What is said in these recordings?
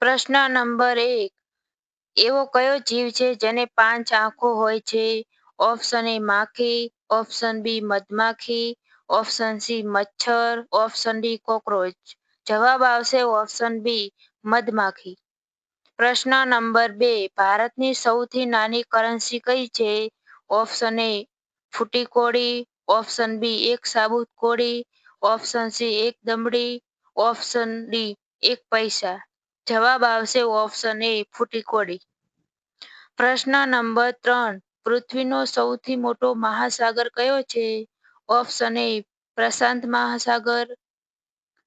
પ્રશ્ન નંબર 1. એવો કયો જીવ છે જેને 5 આંખો હોય છે? ઓપ્શન એ માખી, ઓપ્શન બી મધમાખી, ઓપ્શન સી મચ્છર, ઓપ્શન ડી કોકરોચ. જવાબ આવશે ઓપ્શન બી મધમાખી. પ્રશ્ન નંબર 2. ભારતની સૌથી નાની કરન્સી કઈ છે? ઓપ્શન એ ફૂટી કોડી, ઓપ્શન બી એક સાબુત કોડી, ઓપ્શન સી એક દમડી, ઓપ્શન ડી એક પૈસા. જવાબ આવશે ઓપ્શન એ ફૂટી કોડી. પ્રશ્ન નંબર 3. પૃથ્વીનો સૌથી મોટો મહાસાગર કયો છે? ઓપ્શન એ પ્રશાંત મહાસાગર,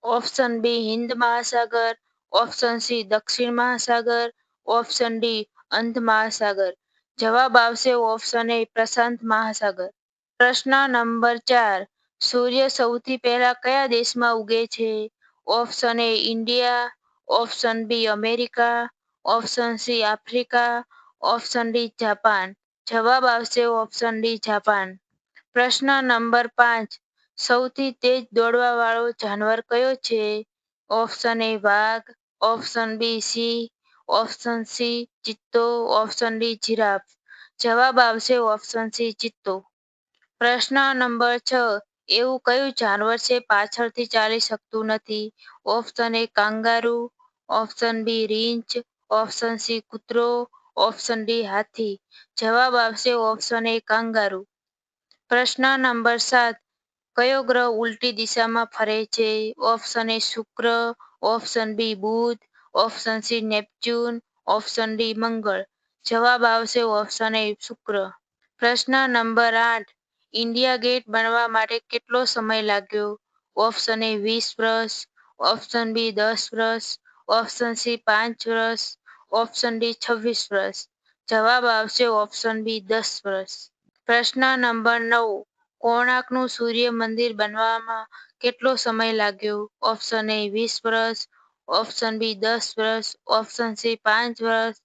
ઓપ્શન બી હિન્દ મહાસાગર, ઓપ્શન સી દક્ષિણ મહાસાગર, ઓપ્શન ડી અંધ મહાસાગર. જવાબ આવશે ઓપ્શન એ પ્રશાંત મહાસાગર. પ્રશ્ન નંબર 4. સૂર્ય સૌથી પહેલા કયા દેશમાં ઉગે છે? Option A India, option B America, option C Africa, option D Japan. જવાબ આવશે ઓપ્શન ડી જાપાન. પ્રશ્ન નંબર 5. સૌથી તેજ દોડવા વાળો જાનવર કયો છે? ઓપ્શન એ વાઘ, ઓપ્શન બી સિંહ, ઓપ્શન સી ચિત્તો, ઓપ્શન ડી જીરાફ. જવાબ આવશે ઓપ્શન સી ચિત્તો. પ્રશ્ન નંબર 6. એવું કયું જાનવર છે પાછળથી ચાલી શકતું નથી? Option A kangaroo, option B રીંછ, ઓપ્શન સી કૂતરો, ઓપ્શન ડી હાથી. જવાબ આવશે ઓપ્શન એ કાંગારૂ. પ્રશ્ન નંબર 7. કયો ગ્રહ ઉલટી દિશામાં ફરે છે? ઓપ્શન એ શુક્ર, ઓપ્શન બી બુધ, option C Neptune, option D મંગળ. જવાબ આવશે ઓપ્શન એ શુક્ર. પ્રશ્ન નંબર 8. ઇન્ડિયા ગેટ બનવા માટે કેટલો સમય લાગ્યો? ઓપ્શન એ 20 વર્ષ, ઓપ્શન બી 10 વર્ષ, ઓપ્શન સી 5 વર્ષ, ઓપ્શન ડી 26 વર્ષ. જવાબ આવશે ઓપ્શન બી 10 વર્ષ. પ્રશ્ન નંબર 9. કોણાર્કનું સૂર્ય મંદિર બનવામાં કેટલો સમય લાગ્યો? ઓપ્શન એ 20 વર્ષ, ઓપ્શન બી 10 વર્ષ, ઓપ્શન સી 5 વર્ષ,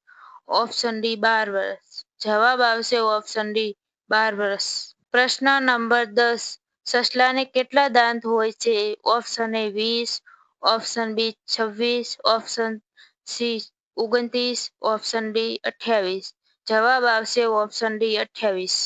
ઓપ્શન ડી 12 વર્ષ. જવાબ આવશે ઓપ્શન ડી 12 વર્ષ. પ્રશ્ન નંબર 10. સસલાને કેટલા દાંત હોય છે? Option A 20, option B 26, option C 29, option D 28. જવાબ આવશે ઓપ્શન ડી 28.